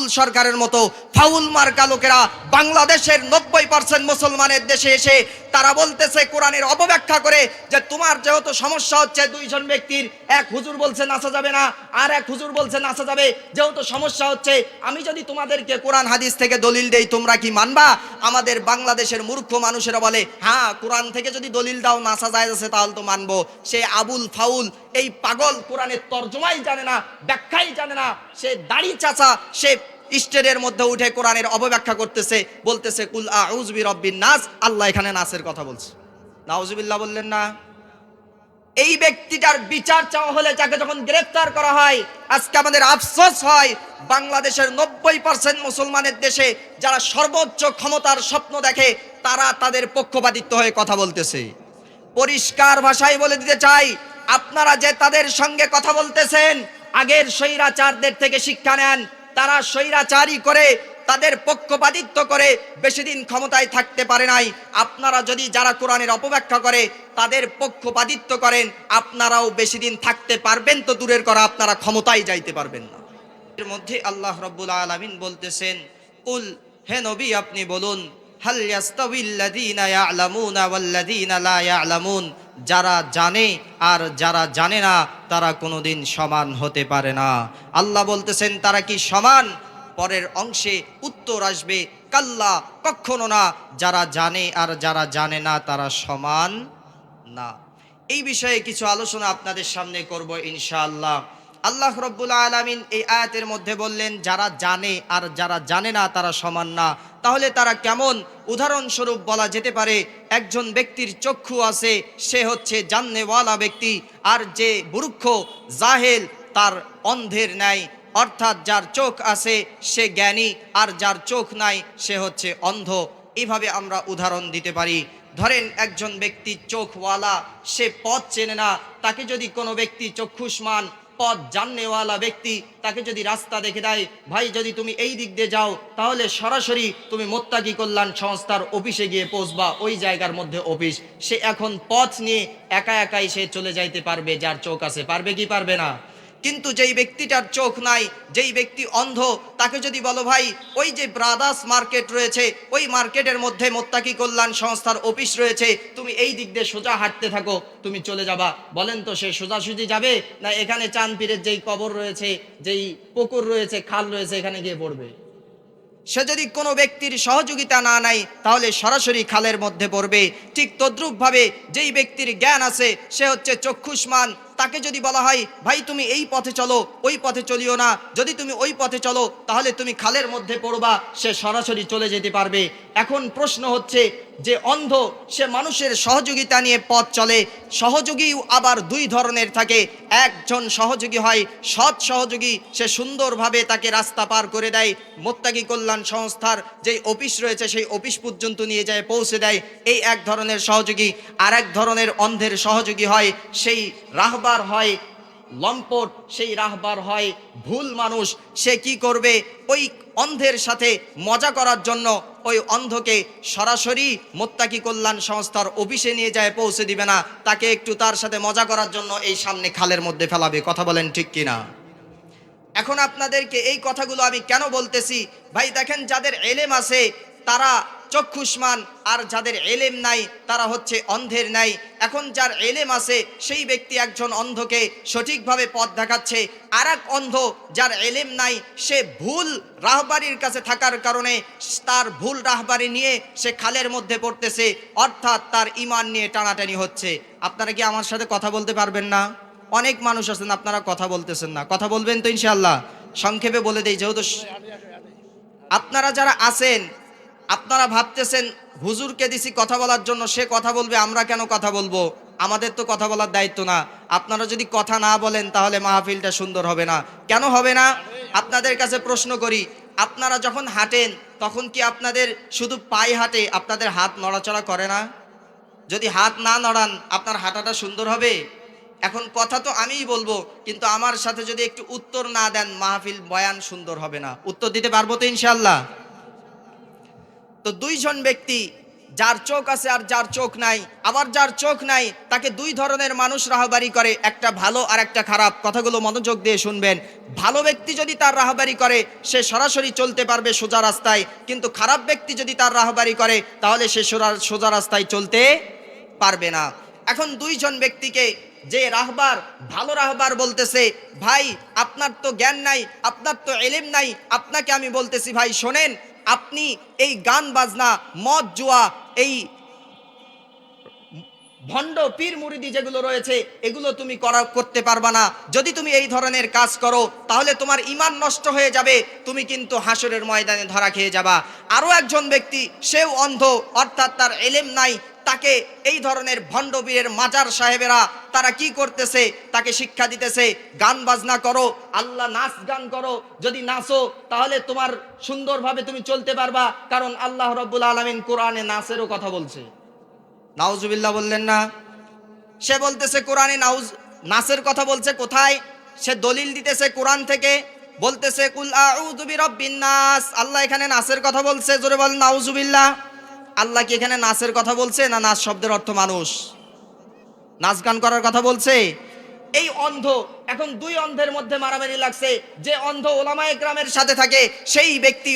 আবুল সরকারের মতো ফাউল মার্কা লোকেরা বাংলাদেশের 90% মুসলমানের দেশে এসে তারা বলতেছে কোরআনের অপব্যাখ্যা করে যে তোমার যেহেতু সমস্যা হচ্ছে, দুইজন ব্যক্তির, এক হুজুর বলছে নাচা যাবে না আর এক হুজুর বলছে নাচা যাবে, যেহেতু সমস্যা হচ্ছে আমি যদি তোমাদেরকে কোরআন হাদিস থেকে দলিল দেই তোমরা কি মানবা? আমাদের বাংলাদেশের মূর্খ মানুষেরা বলে হ্যাঁ কোরআন থেকে যদি দলিল দাও নাচা যায় আছে তাহলে তো মানবো। সে আবুল ফাউল এই পাগল কোরআনের তর্জমাই জানে না, ব্যাখ্যাই জানে না, সে দাড়ি চাচা, সে স্টেজের মধ্যে উঠে কোরআনের অপব্যাখ্যা করতেছে, বলতেছে কুল আউযু বিরাব্বিন নাস, আল্লাহ এখানে নাসের কথা বলছে। নাউজুবিল্লাহ বললেন না? এই ব্যক্তিটার বিচার চাওয়া হলে যাকে যখন গ্রেফতার করা হয়, আজকে আমাদের আফসোস হয় বাংলাদেশের 90% মুসলমানের দেশে যারা সর্বোচ্চ ক্ষমতার স্বপ্ন দেখে তারা তাদের পক্ষপাতিত্ব হয়ে কথা বলতেছে। পরিষ্কার ভাষায় বলে দিতে চাই, আপনারা যে তাদের সঙ্গে কথা বলতেছেন আগের স্বৈরাচারদের থেকে শিক্ষা নেন। তারা স্বৈরাচারী করে তাদের পক্ষপাতিত্ব করে বেশি দিন ক্ষমতায় থাকতে পারে নাই। আপনারা যদি যারা কোরআনের অপব্যাখ্যা করে তাদের পক্ষপাতিত্ব করেন আপনারাও বেশি দিন থাকতে পারবেন তো দূরের করা আপনারা ক্ষমতায় যাইতে পারবেন না। এর মধ্যে আল্লাহ রাব্বুল আলামিন বলতেছেন কুল, হে নবী আপনি বলুন, হাল ইয়াস্তাবিল্লাযীনা ইয়ালামুনা ওয়াল্লাযীনা লা ইয়ালামুন, যারা জানে আর যারা জানে না তারা কোনোদিন সমান হতে পারে না। আল্লাহ বলতেছেন তারা কি সমান? পরের অংশে উত্তর আসবে কাল্লা, কখনো না, যারা জানে আর যারা জানে না তারা সমান না। এই বিষয়ে কিছু আলোচনা আপনাদের সামনে করব ইনশাআল্লাহ। আল্লাহ রাব্বুল আলামিন এই আয়াতের মধ্যে বললেন যারা জানে আর যারা জানে না তারা সমান না। তাহলে তারা কেমন? উদাহরণস্বরূপ বলা যেতে পারে একজন ব্যক্তির চক্ষু আছে, সে হচ্ছে জাননেওয়ালা ব্যক্তি, আর যে মূর্খ জাহেল তার অন্ধের ন্যায়, অর্থাৎ যার চোখ আছে সে জ্ঞানী আর যার চোখ নাই সে হচ্ছে অন্ধ। এইভাবে আমরা উদাহরণ দিতে পারি। ধরেন একজন ব্যক্তি চোখওয়ালা, সে পথ চেনে না, তাকে যদি কোনো ব্যক্তি চক্ষুষ্মান পথ জাননেওয়ালা ব্যক্তি তাকে যদি রাস্তা দেখে দেয়, ভাই যদি তুমি এই দিক দিয়ে যাও তাহলে সরাসরি তুমি মুত্তাকি কল্যাণ সংস্থার অফিসে গিয়ে পৌঁছবা, ওই জায়গার মধ্যে অফিস, সে এখন পথ নিয়ে একা একাই সে চলে যাইতে পারবে যার চোখ আছে। পারবে কি পারবে না? কিন্তু যেই ব্যক্তিটার চোখ নাই, যেই ব্যক্তি অন্ধ, তাকে যদি বলো ভাই ওই যে ব্রাদার্স মার্কেট রয়েছে ওই মার্কেটের মধ্যে মুত্তাকি কল্যাণ সংস্থার অফিস রয়েছে, তুমি এই দিক দিয়ে সোজা হাঁটতে থাকো, তুমি চলে যাবা, বলেন তো সে সোজাসুজি যাবে না এখানে চাঁদপীরের যেই কবর রয়েছে, যেই পুকুর রয়েছে, খাল রয়েছে, এখানে গিয়ে পড়বে? সে যদি কোনো ব্যক্তির সহযোগিতা না নেয় তাহলে সরাসরি খালের মধ্যে পড়বে। ঠিক তদ্রূপভাবে যেই ব্যক্তির জ্ঞান আছে সে হচ্ছে চক্ষুষ্মান, তাকে যদি বলা হয় ভাই তুমি এই পথে চলো, ওই পথে চলিও না, যদি তুমি ওই পথে চলো তাহলে তুমি খালের মধ্যে পড়বা, সে সরাসরি চলে যেতে পারবে। এখন প্রশ্ন হচ্ছে যে অন্ধ সে মানুষের সহযোগিতা নিয়ে পথ চলে, সহযোগীও আবার দুই ধরনের থাকে। একজন সহযোগী হয় সৎ সহযোগী, সে সুন্দরভাবে তাকে রাস্তা পার করে দেয়, মুত্তাকি কল্যাণ সংস্থার যেই অফিস রয়েছে সেই অফিস পর্যন্ত নিয়ে যায়, পৌঁছে দেয়, এই এক ধরনের সহযোগী। আর এক ধরনের অন্ধের সহযোগী হয় সেই রাহবার হয় লম্পট, সেই রাহবার হয় ভুল মানুষ। সে কি করবে? ওই অন্ধের সাথে মজা করার জন্য ওই অন্ধকে সরাসরি মুত্তাকি কল্যাণ সংস্থার অফিসে নিয়ে যায়, পৌঁছে দিবে না, তাকে একটু তার সাথে মজা করার জন্য এই সামনে খালের মধ্যে ফেলাবে। কথা বলেন ঠিক কিনা? এখন আপনাদেরকে এই কথাগুলো আমি কেন বলতেছি? ভাই দেখেন, যাদের এলেম আছে তারা চক্ষুষ্মান, আর যাদের এলেম নাই তারা হচ্ছে অন্ধের নাই। এখন যার এলেম আছে সেই ব্যক্তি একজন অন্ধকে সঠিকভাবে পথ দেখাচ্ছে, আর এক অন্ধ যার এলেম নাই সে ভুল রাহবারির কাছে থাকার কারণে তার ভুল রাহবারি নিয়ে সে খালের মধ্যে পড়তেছে, অর্থাৎ তার ঈমান নিয়ে টানাটানি হচ্ছে। আপনারা কি আমার সাথে কথা বলতে পারবেন না? অনেক মানুষ আছেন আপনারা কথা বলতেছেন না, কথা বলবেন তো ইনশাআল্লাহ? সংক্ষেপে বলে দেই, যেহেতু আপনারা যারা আছেন আপনারা ভাবতেছেন হুজুরকে দিছি কথা বলার জন্য, সে কথা বলবে, আমরা কেন কথা বলবো? আমাদের তো কথা বলার দায়িত্ব না। আপনারা যদি কথা না বলেন তাহলে মাহফিলটা সুন্দর হবে না। কেন হবে না? আপনাদের কাছে প্রশ্ন করি, আপনারা যখন হাঁটেন তখন কি আপনাদের শুধু পায়ে হাঁটে, আপনাদের হাত নড়াচড়া করে না? যদি হাত না নড়ান আপনার হাঁটাটা সুন্দর হবে? এখন কথা তো আমিই বলবো, কিন্তু আমার সাথে যদি একটু উত্তর না দেন মাহফিল বয়ান সুন্দর হবে না। উত্তর দিতে পারবো তো ইনশাআল্লাহ? তো দুইজন ব্যক্তি যার চোখ আছে আর যার চোখ নাই, আবার যার চোখ নাই তাকে দুই ধরনের মানুষ রাহবারি করে, একটা ভালো আর একটা খারাপ। কথাগুলো মনোযোগ দিয়ে শুনবেন। ভালো ব্যক্তি যদি তার রাহবারি করে সে সরাসরি চলতে পারবে সোজা রাস্তায়, কিন্তু খারাপ ব্যক্তি যদি তার রাহবারি করে তাহলে সে সোজা রাস্তায় চলতে পারবে না। এখন দুইজন ব্যক্তিকে যে রাহবার, ভালো রাহবার বলতেছে, ভাই আপনার তো জ্ঞান নাই, আপনার তো ইলম নাই, আপনাকে আমি বলতেছি ভাই শোনেন, আপনি এই গান বাজনা, মদ জুয়া, এই ভণ্ড পীর মুরিদি যেগুলো রয়েছে এগুলো তুমি করতে পারবা না। যদি তুমি এই ধরনের কাজ করো তাহলে তোমার ঈমান নষ্ট হয়ে যাবে, তুমি কিন্তু হাসরের ময়দানে ধরা খেয়ে যাবা। আরও একজন ব্যক্তি, সেও অন্ধ, অর্থাৎ তার ইলম নাই, তাকে এই ধরনের ভণ্ড পীরের মাজার সাহেবেরা তারা কি করতেছে, তাকে শিক্ষা দিতেছে, গান বাজনা করো, আল্লাহ নাচ গান করো, যদি নাচো তাহলে তোমার সুন্দরভাবে তুমি চলতে পারবা, কারণ আল্লাহ রাব্বুল আলামিন কোরআনে নাচেরও কথা বলছে। নাউজুবিল্লাহ বললেন না? সে বলতেছে কোরআনে নাচের কথা বলছে, কোথায়? সে দলিল দিতেছে কোরআন থেকে, বলতেছে কুল আউযু বিরাব্বিন নাস। আল্লাহ এখানে নাচের কথা বলছে, জোরে বল নাউজুবিল্লাহ। আল্লাহ কি এখানে নাচের কথা বলছে, না নাচ শব্দের অর্থ মানুষ, নাচ গান করার কথা বলছে? এই অন্ধ, এখন দুই অন্ধের মধ্যে মারামারি লাগছে। যে অন্ধ ওলামায়ে কেরামের সাথে থাকে সেই ব্যক্তি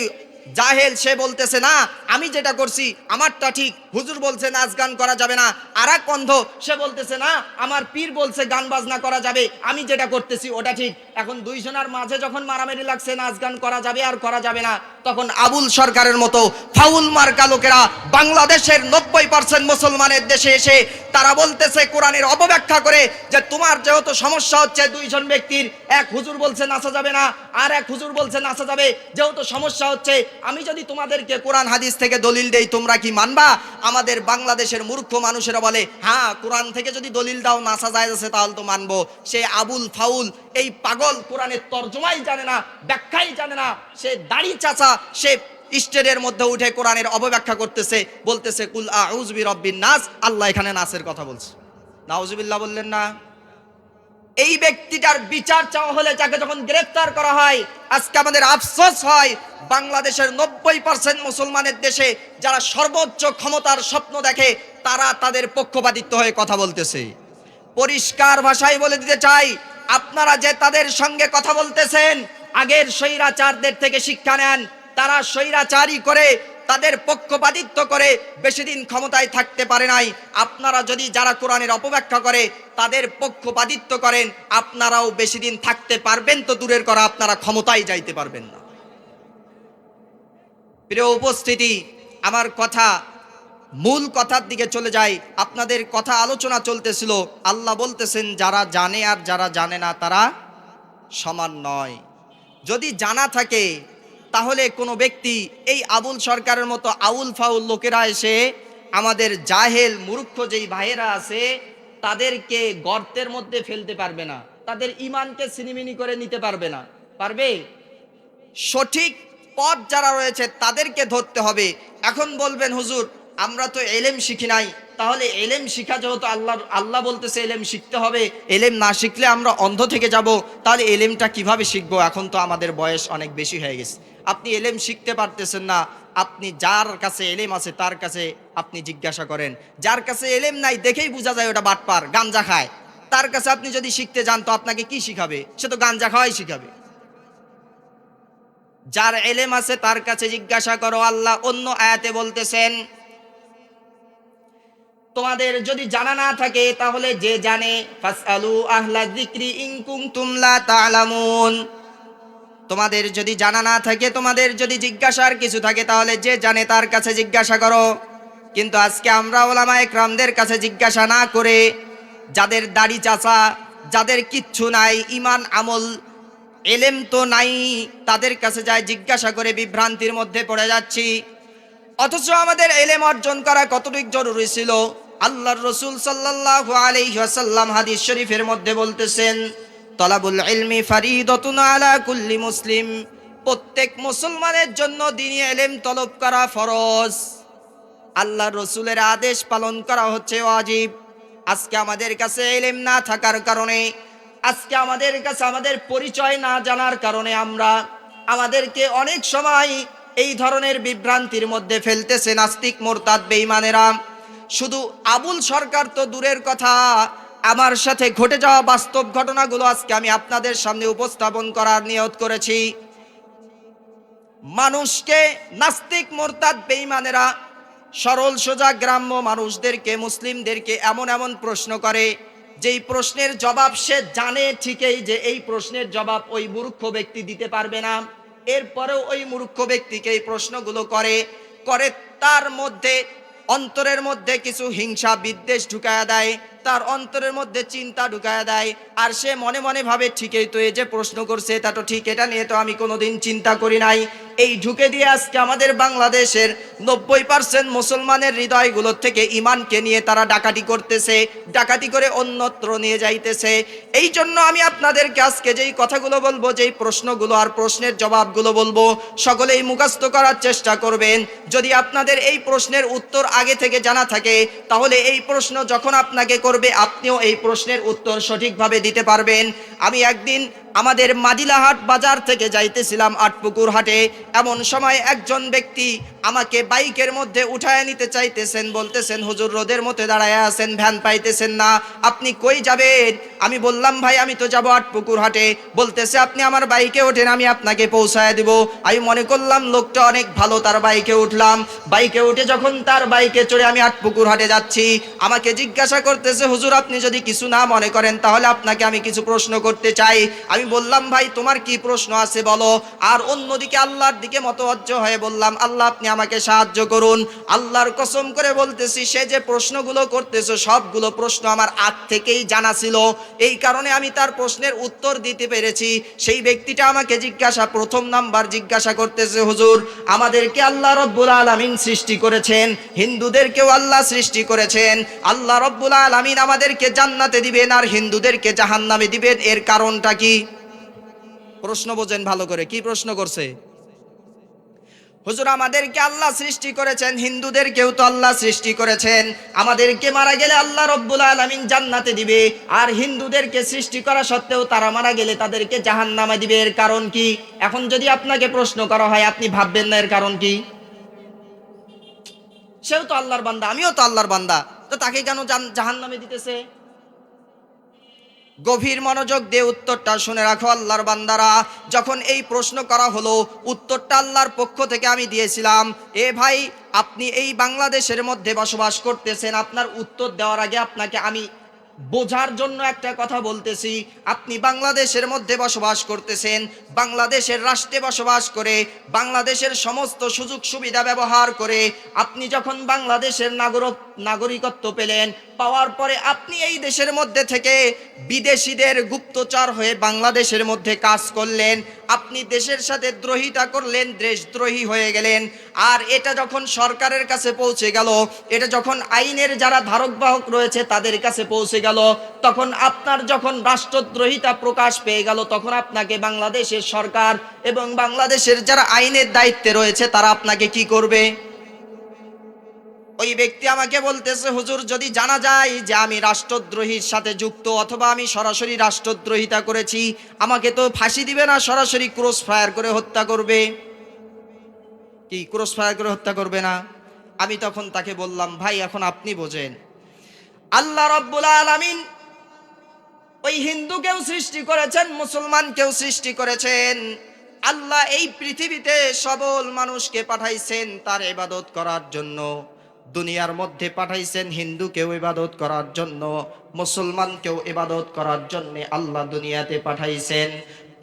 জাহেল, সে বলতেছে না আমি যেটা করছি আমারটা ঠিক, হুজুর বলছে নাচ গান করা যাবে না। আর এক অন্ধ, সে বলতেছে না আমার পীর বলছে গান বাজনা করা যাবে, আমি যেটা করতেছি ওটা ঠিক। এখন দুইজনের মাঝে যখন মারামারি লাগছে, নাচ গান করা যাবে আর করা যাবে না, তখন আবুল সরকারের মতো ফাউল মার্কা লোকেরা বাংলাদেশের 90% মুসলমানের দেশে এসে তারা বলতেছে কোরআনের অপব্যাখ্যা করে যে তোমার যেহেতু সমস্যা হচ্ছে দুইজন ব্যক্তির, এক হুজুর বলছে নাচা যাবে না আর এক হুজুর বলছে নাচা যাবে, যেহেতু সমস্যা হচ্ছে আমি যদি তোমাদেরকে কোরআন হাদিস থেকে দলিল দেই তোমরা কি মানবা? আমাদের বাংলাদেশের মূর্খ মানুষেরা বলে হ্যাঁ কোরআন থেকে যদি দলিল দাও নাচা যায় আছে তাহলে তো মানবো। সে আবুল ফাউল, এই পাগল কোরআনের তর্জমাই জানে না, ব্যাখ্যাই জানে না, সে দাড়ি চাচা, সে স্টেজের মধ্যে উঠে কোরআনের অপব্যাখ্যা করতেছে, বলতেছে কুল আউযু বিরাব্বিন নাস। আল্লাহ এখানে নাচের কথা বলছে। নাউজুবিল্লাহ বললেন না? এই ব্যক্তিটার বিচার চাওয়া হলে, যাকে যখন গ্রেফতার করা হয়, আজকে আমাদের আফসোস হয় বাংলাদেশের 90% মুসলমানের দেশে যারা সর্বোচ্চ ক্ষমতার স্বপ্ন দেখে তারা তাদের পক্ষপাতিত্ব হয়ে কথা বলতেছে। পরিষ্কার ভাষায় বলে দিতে চাই, আপনারা যে তাদের সঙ্গে কথা বলতেছেন আগের স্বৈরাচারদের থেকে শিক্ষা নেন। তারা স্বৈরাচারী করে, তাদের পক্ষপাতিত্ব করে বেশি দিন ক্ষমতায় থাকতে পারে নাই। আপনারা যদি যারা কোরআনের অপব্যাখ্যা করে তাদের পক্ষপাতিত্ব করেন, আপনারাও বেশি দিন থাকতে পারবেন তো দূরের করা, আপনারা ক্ষমতায় যাইতে পারবেন না। প্রিয় উপস্থিতি, আমার কথা মূল কথার দিকে চলে যাই। আপনাদের কথা আলোচনা চলতেছিল, আল্লাহ বলতেছেন যারা জানে আর যারা জানে না তারা সমান নয়। যদি জানা থাকে তাহলে কোনো ব্যক্তি এই আবুল সরকারের মতো আউল ফাউল লোকেরা এসে আমাদের জাহেল মূর্খ যেই ভাইয়েরা আছে তাদেরকে গর্তের মধ্যে ফেলতে পারবে না, তাদের ঈমানকে ছিনিমিনি করে নিতে পারবে না। পারবে? সঠিক পথ যারা রয়েছে তাদেরকে ধরতে হবে। এখন বলবেন হুজুর আমরা তো এলেম শিখি নাই, তাহলে এলেম শিখা যেহেতু আল্লাহ বলতেছে এলেম শিখতে হবে, এলেম না শিখলে আমরা অন্ধ থেকে যাব, তাহলে এলেমটা কিভাবে শিখবো? এখন তো আমাদের বয়স অনেক বেশি হয়ে গেছে, আপনি এলেম শিখতে পারতেছেন না। আপনি যার কাছে এলেম আছে তার কাছে আপনি জিজ্ঞাসা করেন। যার কাছে এলেম নাই দেখেই বোঝা যায় ওটা বাটপার, গাঞ্জা খায়, তার কাছে আপনি যদি শিখতে যান তো আপনাকে কি শিখাবে? সে তো গাঞ্জা খাওয়াই শিখাবে। যার এলেম আছে তার কাছে জিজ্ঞাসা করো। আল্লাহ অন্য আয়াতে বলতেছেন তোমাদের যদি জানা না থাকে তাহলে যে জানে ফাসআলু আহলা যিকরি ইন কুনতুম লা তা'লামুন। তোমাদের যদি জানা না থাকে, তোমাদের যদি জিজ্ঞাসার কিছু থাকে তাহলে যে জানে তার কাছে জিজ্ঞাসা করো। কিন্তু আজকে আমরা ওলামায়ে কেরামদের কাছে জিজ্ঞাসা না করে যাদের দাড়ি চাচা, যাদের কিচ্ছু নাই, ঈমান আমল এলেম তো নাই, তাদের কাছে যায় জিজ্ঞাসা করে বিভ্রান্তির মধ্যে পড়ে যাচ্ছি। অথচ আমাদের এলেম অর্জন করা কতটুকু জরুরি ছিল। আল্লাহর রাসূল সাল্লাল্লাহু আলাইহি ওয়াসাল্লাম হাদিস শরীফের মধ্যে বলতেছেন তলাবুল ইলমি ফারিদাতুন আলা কুল্লি মুসলিম। প্রত্যেক মুসলমানের জন্য দ্বীনি ইলম তলব করা ফরজ। আল্লাহর রাসূলের আদেশ পালন করা হচ্ছে ওয়াজিব। আজকে আমাদের কাছে ইলম না থাকার কারণে, আজকে আমাদের কাছে আমাদের পরিচয় না জানার কারণে আমরা আমাদেরকে অনেক সময় এই ধরনের বিভ্রান্তির মধ্যে ফেলতেছে নাস্তিক মোরতাদ বেঈমানেরা। শুধু আবুল সরকার তো দূরের কথা, আমার সাথে ঘটে যাওয়া বাস্তব ঘটনাগুলো আজকে আমি আপনাদের সামনে উপস্থাপন করার নিয়ত করেছি। মানুষকে নাস্তিক মোরতাদ বেঈমানেরা সরল সোজা গ্রাম্য মানুষদেরকে, মুসলিমদেরকে এমন এমন প্রশ্ন করে যেই প্রশ্নের জবাব সে জানে ঠিকই যে এই প্রশ্নের জবাব ওই মূর্খ ব্যক্তি দিতে পারবে না, এরপরেও ওই মূর্খ ব্যক্তিকে এই প্রশ্নগুলো করে করে তার মধ্যে অন্তরের মধ্যে কিছু হিংসা বিদ্বেষ ঢুকায়া দেয়, তার অন্তরের মধ্যে চিন্তা ঢুকায়া দেয়, আর সে মনে মনে ভাবে ঠিকই তো এই যে প্রশ্ন করছে এটা তো ঠিক, এটা নিয়ে তো আমি কোনোদিন চিন্তা করি নাই। এই ঢুকে দিয়ে আজকে আমাদের বাংলাদেশের 90% মুসলমানের হৃদয়গুলোর থেকে ইমানকে নিয়ে তারা ডাকাতি করতেছে, ডাকাতি করে অন্যত্র নিয়ে যাইতেছে। এই জন্য আমি আপনাদেরকে আজকে যেই কথাগুলো বলবো, যেই প্রশ্নগুলো আর প্রশ্নের জবাবগুলো বলবো, সকলেই মুখস্থ করার চেষ্টা করবেন। যদি আপনাদের এই প্রশ্নের উত্তর আগে থেকে জানা থাকে তাহলে এই প্রশ্ন যখন আপনাকে করবে আপনিও এই প্রশ্নের উত্তর সঠিকভাবে দিতে পারবেন। আমি একদিন আমাদের মাদিলাহাট বাজার থেকে যাইতেছিলাম আটপুকুর হাটে, এমন সময় একজন ব্যক্তি আমাকে বাইকের মধ্যে উঠায় নিতে চাইতেছেন, বলতেছেন হুজুর রোদের মধ্যে দাঁড়ায় আছেন, ভ্যান পাইতেছেন না, আপনি কই যাবেন? আমি বললাম ভাই আমি তো যাব আটপুকুর হাটে। বলতেছে আপনি আমার বাইকে ওঠেন, আমি আপনাকে পৌঁছায় দিব। আমি মনে করলাম লোকটা অনেক ভালো, তার বাইকে উঠলাম। বাইকে উঠে যখন তার বাইকে চড়ে আমি আটপুকুর হাটে যাচ্ছি, আমাকে জিজ্ঞাসা করতেছে হুজুর আপনি যদি কিছু না মনে করেন তাহলে আপনাকে আমি কিছু প্রশ্ন করতে চাই। আমি বললাম ভাই তোমার কি প্রশ্ন আছে বলো। আর অন্যদিকে আল্লাহর দিকে মতওয়াজ্জ হয়ে বললাম আল্লাহ আপনি আমাকে সাহায্য করুন। আল্লাহর কসম করে বলতেছি সে যে প্রশ্নগুলো করতেছে সবগুলো প্রশ্ন আমার আগ থেকেই জানা ছিল, এই কারণে আমি তার প্রশ্নের উত্তর দিতে পেরেছি। সেই ব্যক্তিটা আমাকে প্রথম নাম্বার জিজ্ঞাসা করতেছে হুজুর আমাদেরকে আল্লাহ রব্বুল আলামিন সৃষ্টি করেছেন, হিন্দুদেরকেও আল্লাহ সৃষ্টি করেছেন, আল্লাহ রব্বুল আলামিন আমাদেরকে জান্নাতে দিবেন আর হিন্দুদেরকে জাহান্নামে দিবেন, এর কারণটা কি? প্রশ্ন বোঝেন ভালো করে, কি প্রশ্ন করছে? হুজুর আমাদেরকে আল্লাহ সৃষ্টি করেছেন, হিন্দুদেরকেও তো আল্লাহ সৃষ্টি করেছেন, আমাদেরকে মারা গেলে আল্লাহ রব্বুল আলামিন জান্নাতে দিবে আর হিন্দুদেরকে সৃষ্টি করা সত্ত্বেও তারা মারা গেলে তাদেরকে জাহান্নামে দিবে, এর কারণ কি? এখন যদি আপনাকে প্রশ্ন করা হয় আপনি ভাববেন না এর কারণ কি? সেও তো আল্লাহর বান্দা, আমিও তো আল্লাহর বান্দা, তো তাকে কেন জাহান্নামে দিতেছে? গভীর মনোযোগ দিয়ে উত্তরটা শুনে রাখো আল্লাহর বান্দারা। যখন এই প্রশ্ন করা হলো উত্তরটা আল্লাহর পক্ষ থেকে আমি দিয়েছিলাম, এ ভাই আপনি এই বাংলাদেশের মধ্যে বসবাস করতেছেন, আপনার উত্তর দেওয়ার আগে আপনাকে আমি বোঝার জন্য একটা কথা বলতেছি। আপনি বাংলাদেশের মধ্যে বসবাস করতেছেন, বাংলাদেশের রাষ্ট্রে বসবাস করে বাংলাদেশের সমস্ত সুযোগ সুবিধা ব্যবহার করে আপনি যখন বাংলাদেশের নাগরিকত্ব পেলেন, পাওয়ার পরে আপনি এই দেশের মধ্যে থেকে বিদেশিদের গুপ্তচর হয়ে বাংলাদেশের মধ্যে কাজ করলেন, আপনি দেশের সাথে দ্রোহিতা করলেন, দেশদ্রোহী হয়ে গেলেন। আর এটা যখন সরকারের কাছে পৌঁছে গেল, এটা যখন আইনের যারা ধারক বাহক রয়েছে তাদের কাছে পৌঁছে গেল, তখন আপনার যখন রাষ্ট্রদ্রোহিতা প্রকাশ পেয়ে গেল, তখন আপনাকে বাংলাদেশের সরকার এবং বাংলাদেশের যারা আইনের দায়িত্বে রয়েছে তারা আপনাকে কি করবে? ওই ব্যক্তি আমাকে বলতেছে হুজুর যদি জানা যায় যে আমি রাষ্ট্রদ্রোহীর সাথে যুক্ত অথবা আমি সরাসরি রাষ্ট্রদ্রোহিতা করেছি, আমাকে তো ফাঁসি দিবে না, সরাসরি ক্রস ফায়ার করে হত্যা করবে। কি ক্রস ফায়ার করে হত্যা করবে না? আমি তখন তাকে বললাম ভাই এখন আপনি বোঝেন, আল্লাহ রাব্বুল আলামিন ওই হিন্দুকেও সৃষ্টি করেছেন, মুসলমানকেও সৃষ্টি করেছেন। আল্লাহ এই পৃথিবীতে সবল মানুষকে পাঠাইছেন তার ইবাদত করার জন্য, দুনিয়ার মধ্যে পাঠাইছেন হিন্দুকেও ইবাদত করার জন্য, মুসলমানকেও ইবাদত করার জন্য আল্লাহ দুনিয়াতে পাঠাইছেন।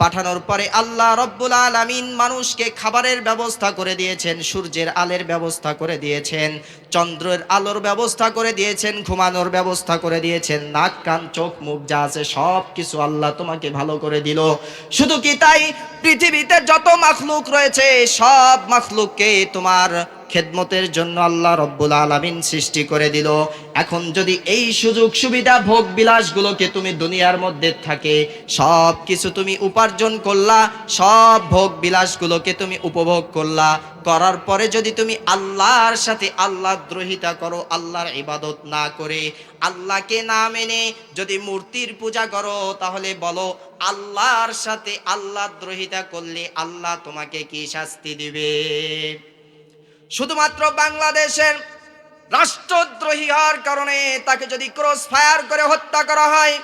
পাঠানোর পরে আল্লাহ রব্বুল আলামিন মানুষকে খাবারের ব্যবস্থা করে দিয়েছেন, সূর্যের আলোর ব্যবস্থা করে দিয়েছেন, চন্দ্রের আলোর ব্যবস্থা করে দিয়েছেন, ঘুমানোর ব্যবস্থা করে দিয়েছেন, নাক কান চোখ মুখ যা আছে সব কিছু আল্লাহ তোমাকে ভালো করে দিল। শুধু কি তাই, পৃথিবীতে যত মাখলুক রয়েছে সব মাখলুককে তোমার খেদমতের জন্য আল্লাহ রব্বুল আলামিন সৃষ্টি করে দিল। এখন যদি এই সুযোগ সুবিধা ভোগ বিলাসগুলোকে তুমি দুনিয়ার মধ্যে থাকে সব কিছু তুমি উপার্জন করলা, সব ভোগ বিলাসগুলোকে তুমি উপভোগ করলা, করার পরে যদি তুমি আল্লাহর সাথে আল্লাহ দ্রোহিতা করো, আল্লাহর ইবাদত না করে, আল্লাহকে না মেনে যদি মূর্তির পূজা করো, তাহলে বলো আল্লাহর সাথে আল্লাহ দ্রোহিতা করলে আল্লাহ তোমাকে কি শাস্তি দিবে? শুধুমাত্র বাংলাদেশের রাষ্ট্রদ্রোহী হওয়ার কারণে তাকে যদি ক্রস ফায়ার করে হত্যা করা হয়,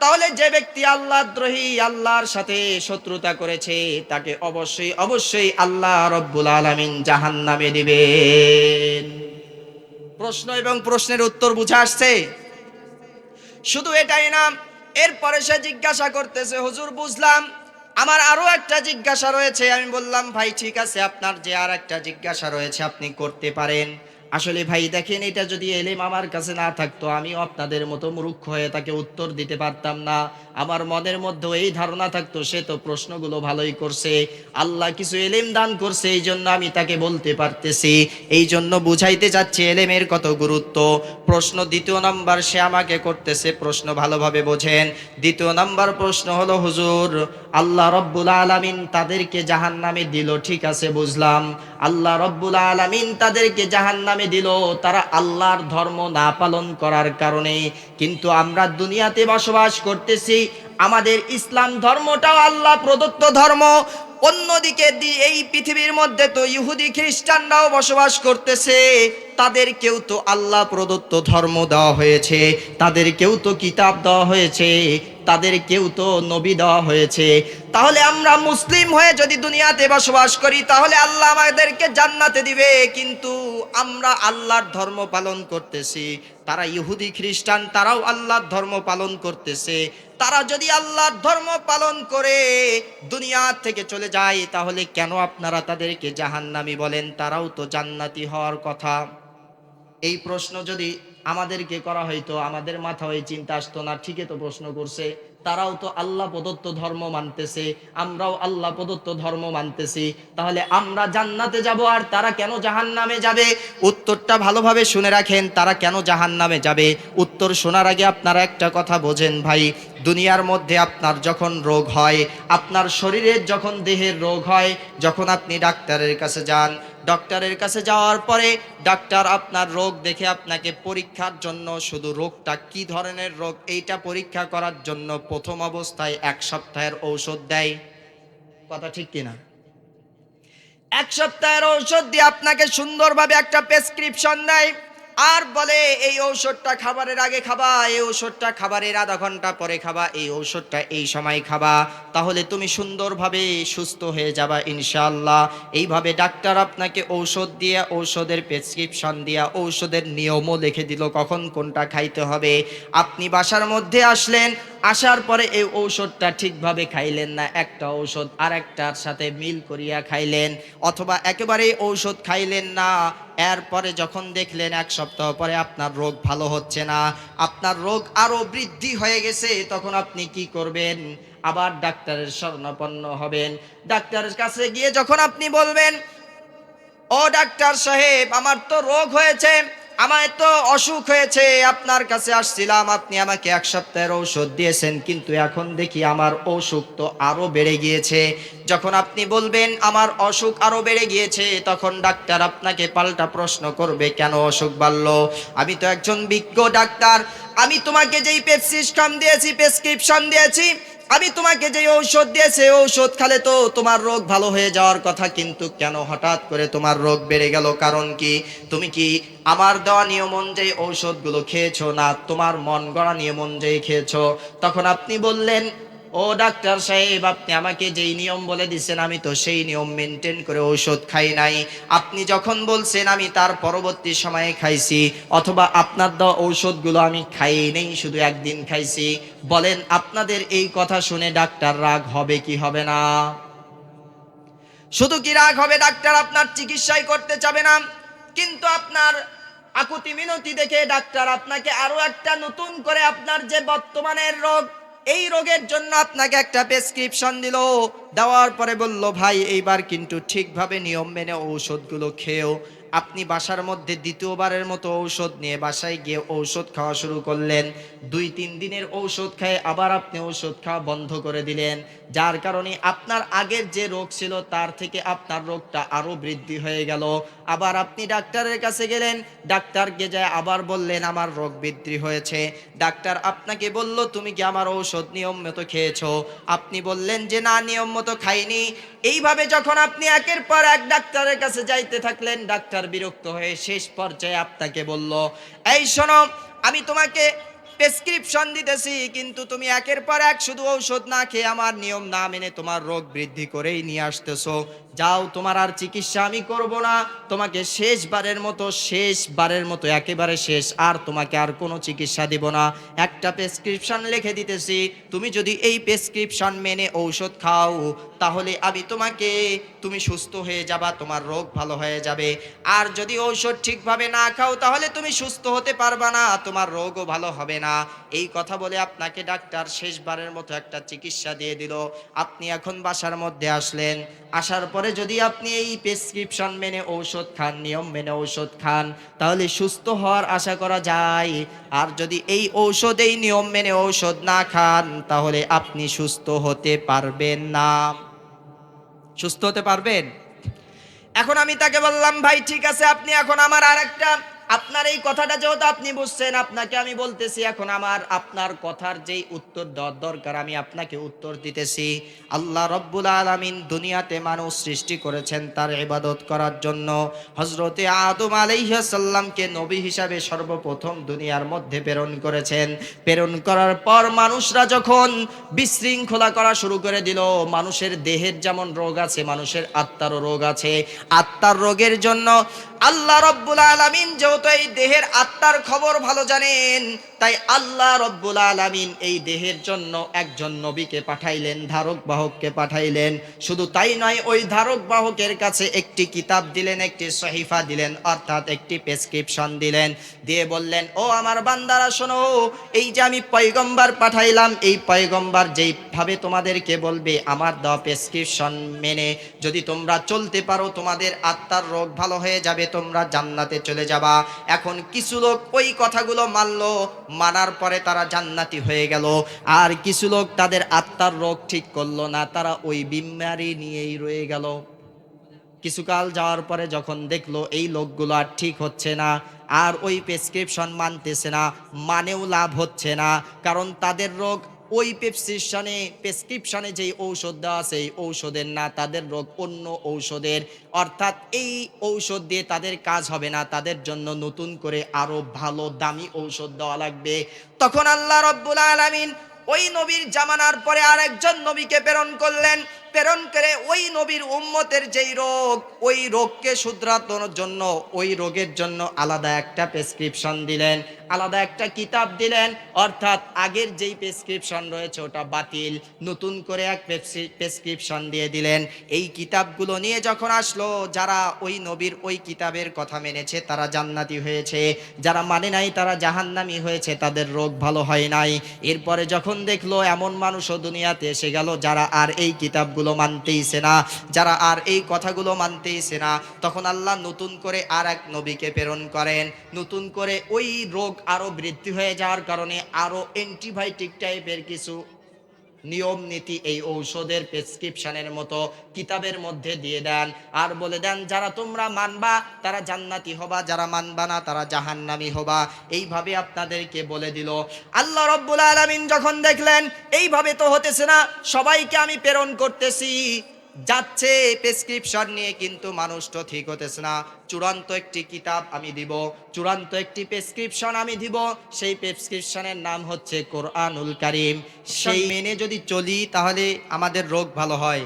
তাহলে যে ব্যক্তি আল্লাহ দ্রোহী, আল্লাহর সাথে শত্রুতা করেছে, তাকে অবশ্যই অবশ্যই আল্লাহ রব্বুল আলামিন জাহান্নামে দিবেন। প্রশ্ন এবং প্রশ্নের উত্তর বুঝে আসছে? শুধু এটাই না, এরপরে সে জিজ্ঞাসা করতেছে, হুজুর বুঝলাম, আমার আরো একটা জিজ্ঞাসা রয়েছে। আমি বললাম, ভাই ঠিক আছে, আপনার যে আর একটা জিজ্ঞাসা রয়েছে আপনি করতে পারেন। আসলে ভাই দেখেন, এটা যদি এলেম আমার কাছে না থাকতো, আমিও আপনাদের মতো মূর্খ হয়ে তাকে উত্তর দিতে পারতাম না। আমার মনের মধ্যেও এই ধারণা থাকতো, সে তো প্রশ্নগুলো ভালোই করছে, আল্লাহ কিছু এলেম দান করছে, এই জন্য আমি তাকে বলতে পারতেছি। এই জন্য বুঝাইতে যাচ্ছি এলেমের কত গুরুত্ব। প্রশ্ন দ্বিতীয় নাম্বার সে আমাকে করতেছে, প্রশ্ন ভালোভাবে বোঝেন। দ্বিতীয় নাম্বার প্রশ্ন হলো, হুজুর আল্লাহ রব্বুল আলামিন তাদেরকে জাহান্নামে দিল, ঠিক আছে বুঝলাম, আল্লাহ রব্বুল আলামিন তাদেরকে জাহান্নামে দিল তারা আল্লাহর ধর্ম না পালন করার কারণে। কিন্তু আমরা দুনিয়াতে বসবাস করতেছি, আমাদের ইসলাম ধর্মটাও আল্লাহ প্রদত্ত ধর্ম। অন্যদিকে এই পৃথিবীর মধ্যে তো ইহুদি খ্রিস্টানরাও বসবাস করতেছে, তাদেরকেও তো আল্লাহ প্রদত্ত ধর্ম দেওয়া হয়েছে, তাদেরকেও তো কিতাব দেওয়া হয়েছে, তাদেরকেও তো নবী দেওয়া হয়েছে। তাহলে আমরা মুসলিম হয়ে যদি দুনিয়াতে বসবাস করি, তাহলে আল্লাহ আমাদেরকে জান্নাতে দিবে। কিন্তু আমরা আল্লাহর ধর্ম পালন করতেছি, তারা ইহুদি খ্রিস্টান, তারাও আল্লাহর ধর্ম পালন করতেছে। তারা যদি আল্লাহর ধর্ম পালন করে দুনিয়া থেকে চলে যায়, তাহলে কেন আপনারা তাদেরকে জাহান্নামী বলেন? তারাও তো জান্নাতি হওয়ার কথা। এই প্রশ্ন যদি আমাদেরকে করা হইতো, আমাদের মাথায় এই চিন্তা আসতো না। ঠিকই তো প্রশ্ন করছে, তারাও তো আল্লাহ প্রদত্ত ধর্ম মানতেছে, আমরাও আল্লাহ প্রদত্ত ধর্ম মানতেছি, তাহলে আমরা জান্নাতে যাব আর তারা কেন জাহান্নামে যাবে? উত্তরটা ভালোভাবে শুনে রাখেন, তারা কেন জাহান্নামে যাবে। উত্তর শোনার আগে আপনারা একটা কথা বোঝেন ভাই, দুনিয়ার মধ্যে আপনার যখন রোগ হয়, আপনার শরীরের যখন দেহের রোগ হয়, যখন আপনি ডাক্তারের কাছে যান, ডক্টরের কাছে যাওয়ার পরে ডাক্তার আপনার রোগ দেখে আপনাকে পরীক্ষার জন্য, শুধু রোগটা কি ধরনের রোগ এইটা পরীক্ষা করার জন্য প্রথম অবস্থায় 1 সপ্তাহের ঔষধ দেয়। কথা ঠিক কিনা? 1 সপ্তাহের ঔষধ দিয়ে আপনাকে সুন্দরভাবে একটা প্রেসক্রিপশন দেয়, আর বলে এই ঔষধটা খাবারের আগে খাবা, এই ঔষধটা খাবারের আধা ঘন্টা পরে খাবা, এই ঔষধটা এই সময় খাবা, তাহলে তুমি সুন্দরভাবে সুস্থ হয়ে যাবা ইনশাআল্লাহ। এইভাবে ডাক্তার আপনাকে ঔষধ দিয়ে, ঔষধের প্রেসক্রিপশন দিয়া, ঔষধের নিয়মও লিখে দিল কখন কোনটা খাইতে হবে। আপনি বাসার মধ্যে আসলেন, আসার পরে এই ঔষধটা ঠিকভাবে খাইলেন না, একটা ঔষধ আর একটার সাথে মিল করিয়া খাইলেন, অথবা একেবারেই ঔষধ খাইলেন না। এরপরে যখন দেখলেন 1 সপ্তাহ পরে আপনার রোগ ভালো হচ্ছে না, আপনার রোগ আরো বৃদ্ধি হয়ে গেছে, তখন আপনি কি করবেন? আবার ডাক্তারের শরণাপন্ন হবেন। ডাক্তারের কাছে গিয়ে যখন আপনি বলবেন, ও ডাক্তার সাহেব, আমার তো রোগ হয়েছে, আমার তো অসুখ হয়েছে, আপনার কাছে আসছিলাম, আপনি আমাকে 1 সপ্তাহের ঔষধ দিয়েছেন, কিন্তু এখন দেখি আমার অসুখ তো আরো বেড়ে গিয়েছে। যখন আপনি বলবেন আমার অসুখ আরো বেড়ে গিয়েছে, তখন ডাক্তার আপনাকে পাল্টা প্রশ্ন করবে, কেন অসুখ বাড়লো? আমি তো একজন বিজ্ঞ ডাক্তার, আমি তোমাকে যেই প্রেসক্রিপশন দিয়েছি, আমি তোমাকে যে ঔষধ দিয়েছে, ঔষধ খেলে তো তোমার রোগ ভালো হয়ে যাওয়ার কথা, কিন্তু কেন হঠাৎ করে তোমার রোগ বেড়ে গেল? কারণ কি? তুমি কি আমার দেওয়া নিয়ম অনুযায়ী ঔষধগুলো খেয়েছো, না তোমার মন গড়া নিয়ম অনুযায়ী খেয়েছো? তখন আপনি বললেন, ও ডাক্তার সাহেব, আপনি আমাকে যেই নিয়ম বলে দিচ্ছেন, আমি তো সেই নিয়ম মেনটেন করে ঔষধ খাই নাই। আপনি যখন বলছেন আমি তার পরবর্তী সময়ে খাইছি, অথবা আপনার দেওয়া ঔষধগুলো আমি খাই নেই, শুধু একদিন খাইছি। বলেন, আপনাদের এই কথা শুনে ডাক্তার রাগ হবে কি হবে না? শুধু কি রাগ হবে, ডাক্তার আপনার চিকিৎসাই করতে চাবে না, কিন্তু আপনার আকুতি মিনতি দেখে ডাক্তার আপনাকে আরো একটা নতুন করে আপনার যে বর্তমানের রোগ, এই রোগের জন্য আপনাকে একটা প্রেসক্রিপশন দিল, দেওয়ার পরে বলল, ভাই এইবার কিন্তু ঠিকভাবে নিয়ম মেনে ঔষধগুলো খেয়েও। আপনি বাসার মধ্যে দ্বিতীয়বারের মতো ঔষধ নিয়ে বাসায় গিয়ে ঔষধ খাওয়া শুরু করলেন। 2-3 দিনের ঔষধ খেয়ে আবার আপনি ঔষধ খাওয়া বন্ধ করে দিলেন, যার কারণে আপনার আগের যে রোগ ছিল তার থেকে আপনার রোগটা আরো বৃদ্ধি হয়ে গেল। আবার আপনি ডাক্তারের কাছে গেলেন, ডাক্তারকে যায় আবার বললেন আমার রোগ বৃদ্ধি হয়েছে। ডাক্তার আপনাকে বলল, তুমি কি আমার ঔষধ নিয়ম মতো খেয়েছো? আপনি বললেন যে না, নিয়ম মতো খাইনি। এইভাবে যখন আপনি একের পর এক ডাক্তারের কাছে যাইতে থাকলেন, ডাক্তার বিরক্ত হয়ে শেষ পর্যায়ে আপনাকে বলল, এই শোনো, আমি তোমাকে প্রেসক্রিপশন দিতেছি, কিন্তু তুমি একের পর এক শুধু ঔষধ না খেয়ে আমার নিয়ম না মেনে তোমার রোগ বৃদ্ধি করেই নিয়ে আসতেছো। যাও, তোমার আর চিকিৎসা আমি করব না। তোমাকে শেষবারের মতো একেবারে শেষ, আর তোমাকে আর কোনো চিকিৎসা দিব না। একটা প্রেসক্রিপশন লিখে দিতেছি, তুমি যদি এই প্রেসক্রিপশন মেনে ঔষধ খাও তাহলে তুমি সুস্থ হয়ে যাবা, তোমার রোগ ভালো হয়ে যাবে। আর যদি ঔষধ ঠিকভাবে না খাও তাহলে তুমি সুস্থ হতে পারবা না, তোমার রোগও ভালো হবে না। এই কথা বলে আপনাকে ডাক্তার শেষবারের মতো একটা চিকিৎসা দিয়ে দিল। আপনি এখন বাসার মধ্যে আসলেন, আসার পরে যদি আপনি এই প্রেসক্রিপশন মেনে ঔষধ খান, নিয়ম মেনে ঔষধ খান, তাহলে সুস্থ হওয়ার আশা করা যায়। আর যদি এই নিয়ম মেনে ঔষধ না খান তাহলে আপনি সুস্থ হতে পারবেন না। সুস্থ হতে পারবেন? এখন আমি তাকে বললাম, ভাই ঠিক আছে, আপনি এখন আমার আরেকটা, আপনার এই কথাটা যেহেতু আপনি বুঝছেন, আপনাকে আমি বলতেছি, এখন আপনার কথার যেই উত্তর দেওয়ার দরকার আমি আপনাকে উত্তর দিতেছি। আল্লাহ রব্বুল আলামিন দুনিয়াতে মানুষ সৃষ্টি করেছেন তার ইবাদত করার জন্য। হযরতে আদম আলাইহিস সালামকে নবী হিসাবে সর্বপ্রথম দুনিয়ার মধ্যে প্রেরণ করেছেন। প্রেরণ করার পর মানুষরা যখন বিশৃঙ্খলা করা শুরু করে দিল, মানুষের দেহের যেমন রোগ আছে, মানুষের আত্মারও রোগ আছে। আত্মার রোগের জন্য আল্লাহ রব্বুল আলামিন যেহেতু এই দেহের আত্মার খবর ভালো জানেন, তাই আল্লাহ রব্বুল আলামিন এই দেহের জন্য একজন নবীকে পাঠাইলেন, ধারক বাহককে পাঠাইলেন। শুধু তাই নয়, ওই ধারক বাহকের কাছে একটি কিতাব দিলেন, একটি সহিফা দিলেন, অর্থাৎ একটি প্রেসক্রিপশন দিলেন। দিয়ে বললেন, ও আমার বান্দারা শোনো, এই যে আমি পয়গম্বর পাঠাইলাম, এই পয়গম্বর যেইভাবে তোমাদেরকে বলবে আমার দেওয়া প্রেসক্রিপশন মেনে যদি তোমরা চলতে পারো, তোমাদের আত্মার রোগ ভালো হয়ে যাবে, তোমরা জান্নাতে চলে যাবা। এখন কিছু লোক ওই কথাগুলো মানলো, মানার পরে তারা জান্নাতি হয়ে গেল। আর কিছু লোক তাদের আত্মার রোগ ঠিক করলো না, তারা ওই বিমারি নিয়েই রয়ে গেল। কিছুকাল যাওয়ার পরে যখন দেখলো এই লোকগুলো আর ঠিক হচ্ছে না, আর ওই প্রেসক্রিপশন মানতেছে না, মানেও লাভ হচ্ছে না, কারণ তাদের রোগ ওই প্রেসক্রিপশনে যেই ঔষধ দেওয়া আছে এই ঔষধের না, তাদের রোগ অন্য ঔষধের। অর্থাৎ এই ঔষধ দিয়ে তাদের কাজ হবে না, তাদের জন্য নতুন করে আরো ভালো দামি ঔষধ দেওয়া লাগবে। তখন আল্লাহ রব্বুল আলামিন ওই নবীর জামানার পরে আরেকজন নবীকে প্রেরণ করলেন। প্রেরণ করে ওই নবীর উম্মতের যেই রোগ, ওই রোগকে শুধরানোর জন্য, ওই রোগের জন্য আলাদা একটা প্রেসক্রিপশন দিলেন, আলাদা একটা কিতাব দিলেন। অর্থাৎ আগের যেই প্রেসক্রিপশন রয়েছে ওটা বাতিল, নতুন করে এক প্রেসক্রিপশন দিয়ে দিলেন। এই কিতাবগুলো নিয়ে যখন আসলো, যারা ওই নবীর ওই কিতাবের কথা মেনেছে তারা জান্নাতি হয়েছে, যারা মানে নাই তারা জাহান্নামী হয়েছে, তাদের রোগ ভালো হয় নাই। এরপরে যখন দেখলো এমন মানুষও দুনিয়াতে এসে গেল যারা আর এই কিতাবগুলো মানতেইছে না, যারা আর এই কথাগুলো মানতেইছে না, তখন আল্লাহ নতুন করে আর এক নবীকে প্রেরণ করেন। নতুন করে ওই রোগ আরো বৃদ্ধি হয়ে যাওয়ার কারণে আরো অ্যান্টিবায়োটিক টাইপের কিছু নিয়ম নীতি এই ঔষধের প্রেসক্রিপশনের মতো কিতাবের মধ্যে দিয়ে দেন, আর বলে দেন যারা তোমরা মানবা তারা জান্নাতি হবা, যারা মানবা না তারা জাহান্নামী হবা। এইভাবে আপনাদেরকে বলে দিল। আল্লাহ রব্বুল আলামিন যখন দেখলেন এইভাবে তো হতেছে না, সবাইকে আমি প্রেরণ করতেছি, যাচ্ছে প্রেসক্রিপশন নিয়ে, কিন্তু মানুষ তো ঠিক হতেছে না, চূড়ান্ত একটি কিতাব আমি দিব, চূড়ান্ত একটি প্রেসক্রিপশন আমি দিব। সেই প্রেসক্রিপশনের নাম হচ্ছে কোরআনুল কারীম। সেই মেনে যদি চলি তাহলে আমাদের রোগ ভালো হয়।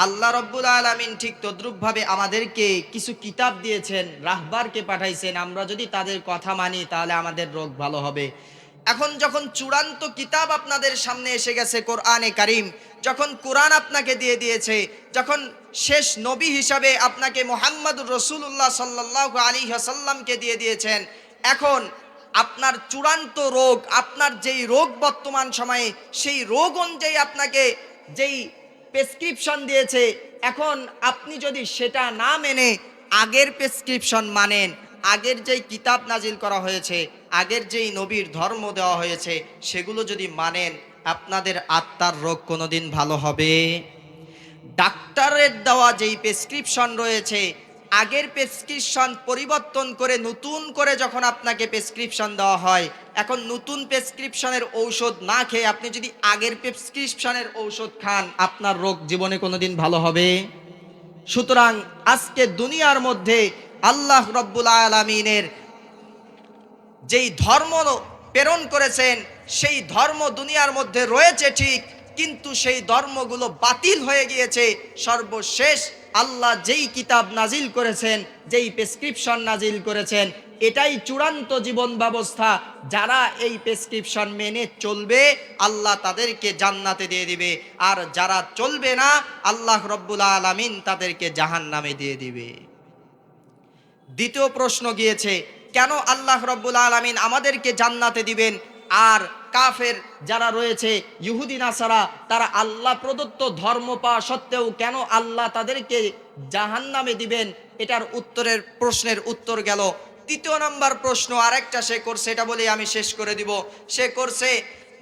আল্লাহ রব্বুল আলামিন ঠিক তদ্রূপভাবে আমাদেরকে কিছু কিতাব দিয়েছেন, রাহবারকে পাঠাইছেন, আমরা যদি তাদের কথা মানি তাহলে আমাদের রোগ ভালো হবে। এখন যখন চূড়ান্ত কিতাব আপনাদের সামনে এসে গেছে কোরআনে কারীম, যখন কোরআন আপনাকে দিয়ে দিয়েছে, যখন শেষ নবী হিসাবে আপনাকে মুহাম্মদুর রাসূলুল্লাহ সাল্লাল্লাহু আলাইহি ওয়াসাল্লামকে দিয়ে দিয়েছেন, এখন আপনার চূড়ান্ত রোগ, আপনার যেই রোগ বর্তমান সময়ে, সেই রোগ অনুযায়ী আপনাকে যেই প্রেসক্রিপশন দিয়েছে, এখন আপনি যদি সেটা না মেনে আগের প্রেসক্রিপশন মানেন, আগের যেই কিতাব নাজিল করা হয়েছে, আগের যেই নবীর ধর্ম দেওয়া হয়েছে, সেগুলো যদি মানেন, আপনাদের আত্মার রোগ কোনোদিন ভালো হবে? ডাক্তারের দেওয়া যেই প্রেসক্রিপশন রয়েছে, আগের প্রেসক্রিপশন পরিবর্তন করে নতুন করে যখন আপনাকে প্রেসক্রিপশন দেওয়া হয়, এখন নতুন প্রেসক্রিপশনের ঔষধ না খেয়ে আপনি যদি আগের প্রেসক্রিপশনের ঔষধ খান, আপনার রোগ জীবনে কোনোদিন ভালো হবে? সুতরাং আজকে দুনিয়ার মধ্যে আল্লাহ রব্বুল আলামিনের যেই ধর্ম প্রেরণ করেছেন, সেই ধর্ম দুনিয়ার মধ্যে রয়েছে ঠিক, কিন্তু সেই ধর্মগুলো বাতিল হয়ে গিয়েছে। সর্বশেষ আল্লাহ যেই কিতাব নাজিল করেছেন, যেই প্রেসক্রিপশন নাজিল করেছেন, এটাই চূড়ান্ত জীবন ব্যবস্থা। যারা এই প্রেসক্রিপশন মেনে চলবে, আল্লাহ তাদেরকে জান্নাতে দিয়ে দিবে, আর যারা চলবে না, আল্লাহ রব্বুল আলামিন তাদেরকে জাহান্নামে দিয়ে দিবে। দ্বিতীয় প্রশ্ন গিয়েছে, কেন আল্লাহ রব্বুল আলামিন আমাদেরকে জান্নাতে দিবেন, আর কাফের যারা রয়েছে ইহুদি নাসারা, তারা আল্লাহ প্রদত্ত ধর্ম পাওয়া সত্ত্বেও কেন আল্লাহ তাদেরকে জাহান্নামে দিবেন? এটার প্রশ্নের উত্তর গেল। তৃতীয় নম্বর প্রশ্ন আরেকটা সে করছে, এটা বলে আমি শেষ করে দিব। সে করছে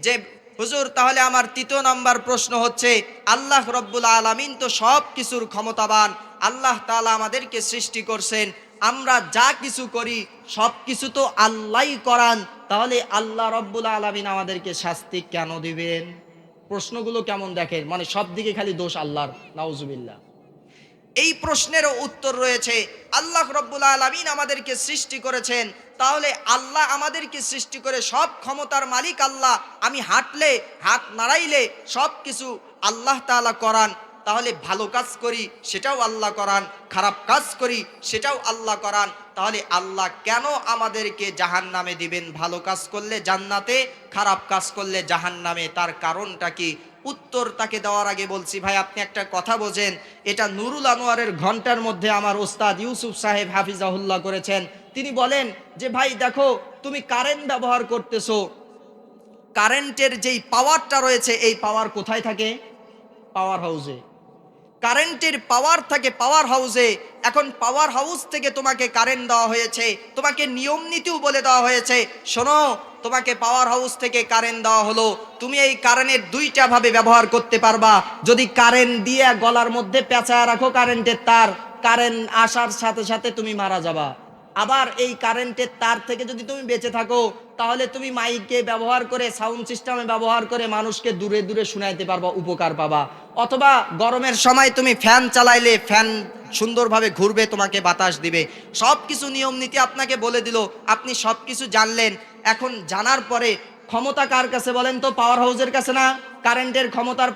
যে, হুজুর তাহলে আমার তৃতীয় নম্বর প্রশ্ন হচ্ছে, আল্লাহ রব্বুল আলামিন তো সব কিছুর ক্ষমতাবান, আল্লাহ তাআলা আমাদেরকে সৃষ্টি করছেন, আমরা যা কিছু করি সব কিছু তো আল্লাহই করান, তাহলে আল্লাহ রব্বুল আলামিন আমাদেরকে শাস্তি কেন দিবেন? প্রশ্নগুলো কেমন দেখেন, মানে সব দিকে খালি দোষ আল্লাহর, নাউজুবিল্লাহ। এই প্রশ্নেরও উত্তর রয়েছে, আল্লাহ রব্বুল আলামিন আমাদেরকে সৃষ্টি করেছেন, তাহলে আল্লাহ আমাদেরকে সৃষ্টি করে সব ক্ষমতার মালিক আল্লাহ, আমি হাঁটলে হাত নাড়াইলে সব কিছু আল্লাহ তাআলা করান, তাহলে ভালো কাজ করি সেটাও আল্লাহ করান, খারাপ কাজ করি সেটাও আল্লাহ করান, তাহলে আল্লাহ কেন আমাদেরকে জাহান্নামে দিবেন? ভালো কাজ করলে জান্নাতে, খারাপ কাজ করলে জাহান্নামে, তার কারণটা কি? উত্তর তাকে দেওয়ার আগে বলছি, ভাই আপনি একটা কথা বোঝেন, এটা নুরুল আনোয়ারের ঘন্টার মধ্যে আমার ওস্তাদ ইউসুফ সাহেব হাফিজাহুল্লাহ করেছেন। তিনি বলেন যে, ভাই দেখো তুমি কারেন্ট ব্যবহার করতেছো, কারেন্টের যেই পাওয়ারটা রয়েছে, এই পাওয়ার কোথায় থাকে? পাওয়ার হাউসে। কারেন্টের পাওয়ার থাকে পাওয়ার হাউসে। এখন পাওয়ার হাউস থেকে তোমাকে কারেন্ট দেওয়া হয়েছে, তোমাকে নিয়ম নীতিও বলে দেওয়া হয়েছে, শোনো তোমাকে পাওয়ার হাউস থেকে কারেন্ট দেওয়া হলো, তুমি এই কারেন্টের দুইটা ভাবে ব্যবহার করতে পারবা। যদি কারেন্ট দিয়ে গলার মধ্যে পেঁচায় রাখো কারেন্টের তার, কারেন্ট আসার সাথে সাথে তুমি মারা যাবা। আবার এই কারেন্টের তার থেকে যদি তুমি বেঁচে থাকো, তাহলে তুমি মাইকে ব্যবহার করে, সাউন্ড সিস্টেমে ব্যবহার করে মানুষকে দূরে দূরে শুনাইতে পারবা, উপকার পাবা। অথবা গরমের সময় তুমি ফ্যান চালাইলে ফ্যান সুন্দরভাবে ঘুরবে, তোমাকে বাতাস দিবে। সব কিছু নিয়ম নীতি আপনাকে বলে দিল, আপনি সব কিছু জানলেন। এখন জানার পরে ক্ষমতা কার কাছে বলেন তো? পাওয়ার হাউসের কাছে না? কারেন্টের ক্ষমতার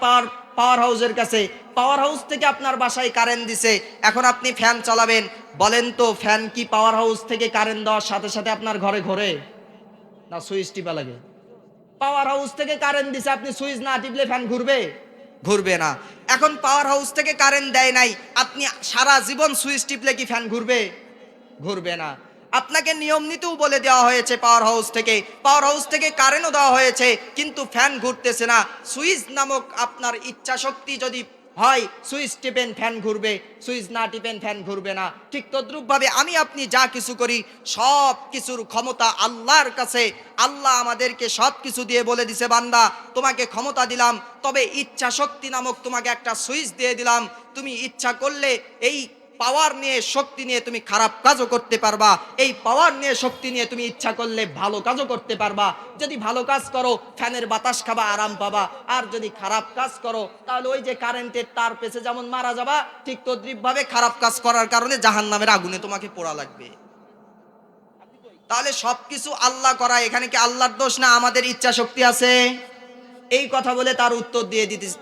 পাওয়ার হাউসের কাছে। পাওয়ার হাউস থেকে আপনার বাসায় কারেন্ট দিছে, এখন আপনি ফ্যান চালাবেন, বলেন তো ফ্যান কি পাওয়ার হাউস থেকে কারেন্ট দেওয়ার সাথে সাথে আপনার ঘরে ঘোরে? না, সুইচ টিপা লাগে। পাওয়ার হাউস থেকে কারেন্ট দিছে, আপনি সুইচ না টিপলে ফ্যান ঘুরবে? ঘুরবে না। এখন পাওয়ার হাউস থেকে কারেন্ট দেয় নাই, আপনি সারা জীবন সুইচ টিপলে কি ফ্যান ঘুরবে? ঘুরবে না। আপনাকে নিয়ম নীতিও বলে দেওয়া হয়েছে পাওয়ার হাউস থেকে কারেন্টও দেওয়া হয়েছে, কিন্তু ফ্যান ঘুরতেছে না। সুইচ নামক আপনার ইচ্ছা শক্তি যদি হয়, সুইচ টিপেন ফ্যান ঘুরবে, সুইচ না টিপেন ফ্যান ঘুরবে না। ঠিক তদ্রূপভাবে আমি আপনি যা কিছু করি সব কিছুর ক্ষমতা আল্লাহর কাছে। আল্লাহ আমাদেরকে সব কিছু দিয়ে বলে দিছে, বান্দা তোমাকে ক্ষমতা দিলাম, তবে ইচ্ছা শক্তি নামক তোমাকে একটা সুইচ দিয়ে দিলাম, তুমি ইচ্ছা করলে এই পাওয়ার নিয়ে, শক্তি নিয়ে তুমি খারাপ কাজও করতে পারবা, এই পাওয়ার নিয়ে, শক্তি নিয়ে তুমি ইচ্ছা করলে ভালো কাজও করতে পারবা। যদি ভালো কাজ করো ফ্যানের বাতাস খাবা, আরাম পাবা, আর যদি খারাপ কাজ করো তাহলে ওই যে কারেন্টের তার পেছে যেমন মারা যাবা, ঠিক তদ্রূপভাবে খারাপ কাজ করার কারণে জাহান্নামের আগুনে তোমাকে পোড়া লাগবে। তাহলে সবকিছু আল্লাহ করা, এখানে কি আল্লাহর দোষ না আমাদের ইচ্ছা শক্তি আছে? এই কথা বলে তার উত্তর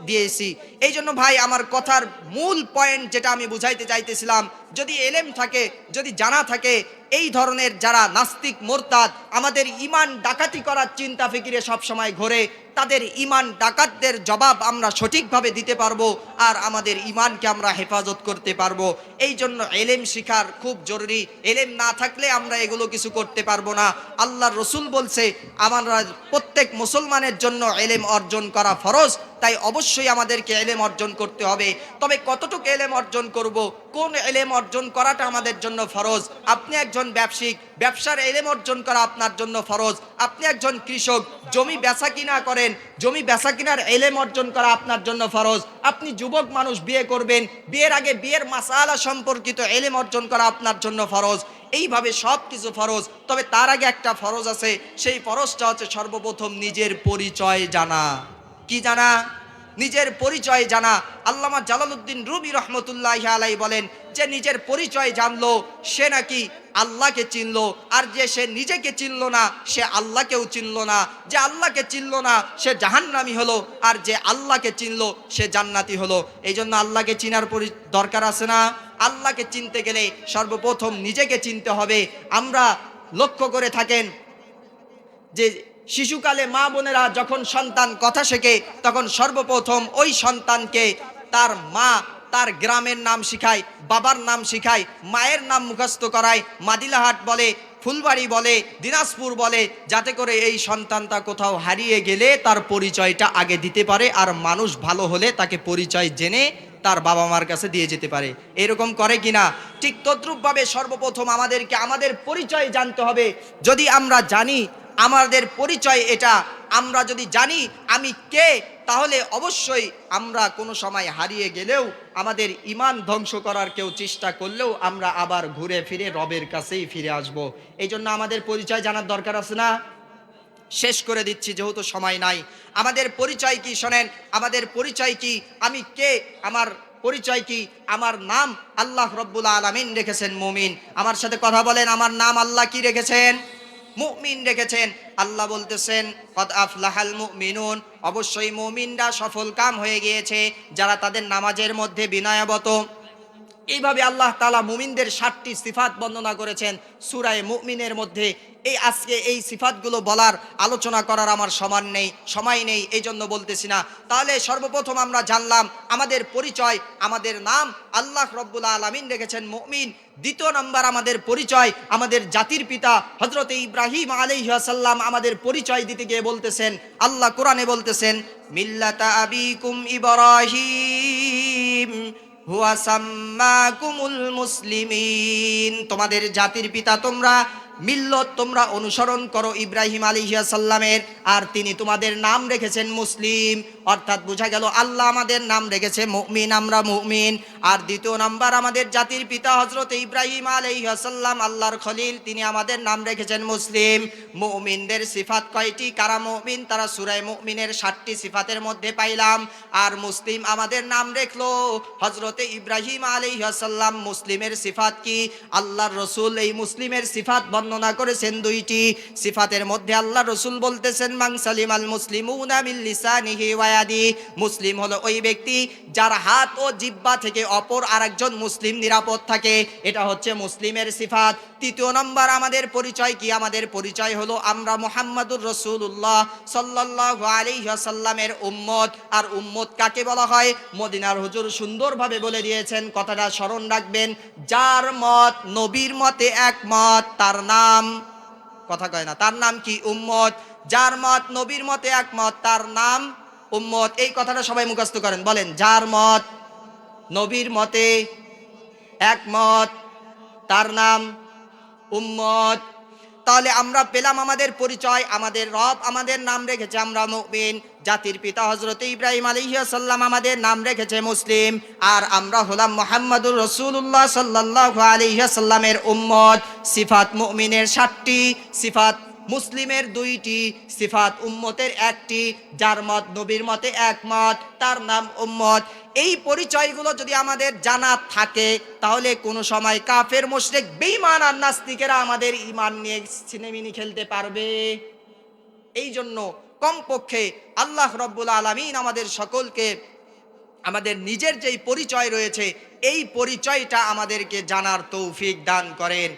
দিয়েছি। এই জন্য ভাই আমার কথার মূল পয়েন্ট যেটা আমি বুঝাইতে চাইতেছিলাম, যদি এলেম থাকে, যদি জানা থাকে, এই ধরনের যারা নাস্তিক মোরতাদ আমাদের ইমান ডাকাতি করার চিন্তা ফিকিরে সবসময় ঘোরে, তাদের ইমান ডাকাতদের জবাব আমরা সঠিকভাবে দিতে পারবো, আর আমাদের ইমানকে আমরা হেফাজত করতে পারবো। এই জন্য এলেম শিখার খুব জরুরি। এলেম না থাকলে আমরা এগুলো কিছু করতে পারবো না। আল্লাহর রসুল বলছে, আমরা প্রত্যেক মুসলমানের জন্য এলেম অর্জন করা ফরজ। তাই অবশ্যই আমাদেরকে ইলম অর্জন করতে হবে। তবে কতটুকু ইলম অর্জন করব, কোন ইলম অর্জন করাটা আমাদের জন্য ফরজ? আপনি একজন ব্যবসায়িক, ব্যবসার ইলম অর্জন করা আপনার জন্য ফরজ। আপনি একজন কৃষক, জমি বেচা কিনা করেন, জমি বেচা কিনার ইলম অর্জন করা আপনার জন্য ফরজ। আপনি যুবক মানুষ, বিয়ে করবেন, বিয়ের আগে বিয়ের মাসালা সম্পর্কিত ইলম অর্জন করা আপনার জন্য ফরজ। এইভাবে সব কিছু ফরজ। তবে তার আগে একটা ফরজ আছে, সেই ফরজটা হচ্ছে সর্বপ্রথম নিজের পরিচয় জানা। কি জানা? নিজের পরিচয় জানা। আল্লামা জালালউদ্দিন রুমি রহমতুল্লাহি আলাইহি বলেন যে নিজের পরিচয় জানলো সে নাকি আল্লাহকে চিনলো, আর যে সে নিজেকে চিনলো না সে আল্লাহকেও চিনলো না। যে আল্লাহকে চিনলো না সে জাহান্নামী হলো, আর যে আল্লাহকে চিনলো সে জান্নাতি হলো। এই জন্য আল্লাহকে চিনার দরকার আছে না? আল্লাহকে চিনতে গেলে সর্বপ্রথম নিজেকে চিনতে হবে। আমরা লক্ষ্য করে থাকেন যে শিশুকালে মা বোনেরা যখন সন্তান কথা শেখে তখন সর্বপ্রথম ওই সন্তানকে তার মা তার গ্রামের নাম শিখায়, বাবার নাম শিখায়, মায়ের নাম মুখস্থ করায়। মাদিলাহাট বলে, ফুলবাড়ি বলে, দিনাজপুর বলে, যাতে করে এই সন্তানটা কোথাও হারিয়ে গেলে তার পরিচয়টা আগে দিতে পারে, আর মানুষ ভালো হলে তাকে পরিচয় জেনে তার বাবা মার কাছে দিয়ে যেতে পারে। এরকম করে কিনা? ঠিক তদ্রূপভাবে সর্বপ্রথম আমাদেরকে আমাদের পরিচয় জানতে হবে। যদি আমরা জানি আমাদের পরিচয় এটা, আমরা যদি জানি আমি কে, তাহলে অবশ্যই আমরা কোনো সময় হারিয়ে গেলেও, আমাদের ঈমান ধ্বংস করার কেউ চেষ্টা করলেও আমরা আবার ঘুরে ফিরে রবের কাছেই ফিরে আসব। এই জন্য আমাদের পরিচয় জানার দরকার আছে না? শেষ করে দিচ্ছি যেহেতু সময় নাই। আমাদের পরিচয় কি শোনেন, আমাদের পরিচয় কি, আমি কে, আমার পরিচয় কি? আমার নাম আল্লাহ রব্বুল আলামিন রেখেছেন মুমিন। আমার সাথে কথা বলেন, আমার নাম আল্লাহ কি রেখেছেন? মুমিন রেখেছেন। আল্লাহ বলতেছেন কদ আফলাহাল মুমিনুন, অবশ্যই মুমিনরা সফল কাম হয়ে গিয়েছে যারা তাদের নামাজের মধ্যে বিনয়াবত। এইভাবে আল্লাহ তাআলা মুমিনদের 7টি সিফাত বর্ণনা করেছেন সূরা মুমিনের মধ্যে। এই আজকে এই সিফাতগুলো বলার, আলোচনা করার আমার সময় নেই, এই জন্য বলতেছি না। তাহলে সর্বপ্রথম আমরা জানলাম আমাদের পরিচয়, আমাদের নাম আল্লাহ রব্বুল আলামিন রেখেছেন মুমিন। দ্বিতীয় নাম্বার আমাদের পরিচয়, আমাদের জাতির পিতা হযরত ইব্রাহিম আলাইহিস সালাম আমাদের পরিচয় দিতে গিয়ে বলতেছেন, আল্লাহ কোরআনে বলতেছেন মিল্লাতা আবিকুম ইব্রাহিম হুয়া সাম্মাকুমুল মুসলিমিন, তোমাদের জাতির পিতা তোমরা মিল্লত তোমরা অনুসরণ করো ইব্রাহিম আলাইহিস সালামের, আর তিনি তোমাদের নাম রেখেছেন মুসলিম। অর্থাৎ বোঝা গেল আল্লাহ আমাদের নাম রেখেছে মুমিন, আমরা মুমিন। আর দ্বিতীয় নাম্বার আমাদের জাতির পিতা হযরত ইব্রাহিম আলাইহিস সালাম আল্লাহর খলিল, তিনি আমাদের নাম রেখেছেন মুসলিম। মুমিনদের সিফাত কয়টি? কারা মুমিন? তারা সূরা মুমিনের 7টি সিফাতের মধ্যে পাইলাম। আর মুসলিম আমাদের নাম রেখলো হযরত ইব্রাহিম আলাইহিস সালাম। মুসলিমের সিফাত কি? আল্লাহর রাসূল এই মুসলিমের সিফাত বর্ণনা করেছেন 2টি। সিফাতের মধ্যে আল্লাহর রাসূল বলতেছেন মান সালিমাল মুসলিমুনা মিন লিসানিহি ওয়া ইয়াদি, মুসলিম হলো ওই ব্যক্তি যার হাত ও জিহ্বা থেকে অপর আরেকজন মুসলিম নিরাপদ থাকে। এটা হচ্ছে মুসলিমের সিফাত। তৃতীয় নম্বর আমাদের পরিচয় কি? আমাদের পরিচয় হলো আমরা মুহাম্মাদুর রাসূলুল্লাহ সাল্লাল্লাহু আলাইহি ওয়াসাল্লামের উম্মত। আর উম্মত কাকে বলা হয়? মদিনার হুজুর সুন্দরভাবে বলে দিয়েছেন, কথাটা স্মরণ রাখবেন। যার মত নবীর মতে একমত তার নাম, কথা কয় না, তার নাম কি? উম্মত। যার মত নবীর মতে একমত তার নাম উম্মত। এই কথাটা সবাই মুখস্থ করেন, বলেন যার মত নবীর মতে একমত তার নাম উম্মত। তাহলে আমরা পেলাম আমাদের পরিচয়, আমাদের রব আমাদের নাম রেখেছে আমরা মুমিন, জাতির পিতা হযরত ইব্রাহিম আলাইহিস সালাম আমাদের নাম রেখেছে মুসলিম, আর আমরা হলাম মুহাম্মাদুর রাসূলুল্লাহ সাল্লাল্লাহু আলাইহি ওয়াসাল্লামের উম্মত। সিফাত মুমিনের 7টি, সিফাত মুসলিমের 2টি, সিফাত উম্মতের 1টি। যার মত নবীর মতে একমত তার নাম উম্মত। এই পরিচয়গুলো যদি আমাদের জানা থাকে তাহলে কোনো সময় কাফের মুশরিক বেঈমান আর নাস্তিকেরা আমাদের ঈমান নিয়ে ছিনিমিনি খেলতে পারবে। এই জন্য কমপক্ষে আল্লাহ রব্বুল আলামিন আমাদের সকলকে আমাদের নিজের যেই পরিচয় রয়েছে এই পরিচয়টা আমাদেরকে জানার তৌফিক দান করেন।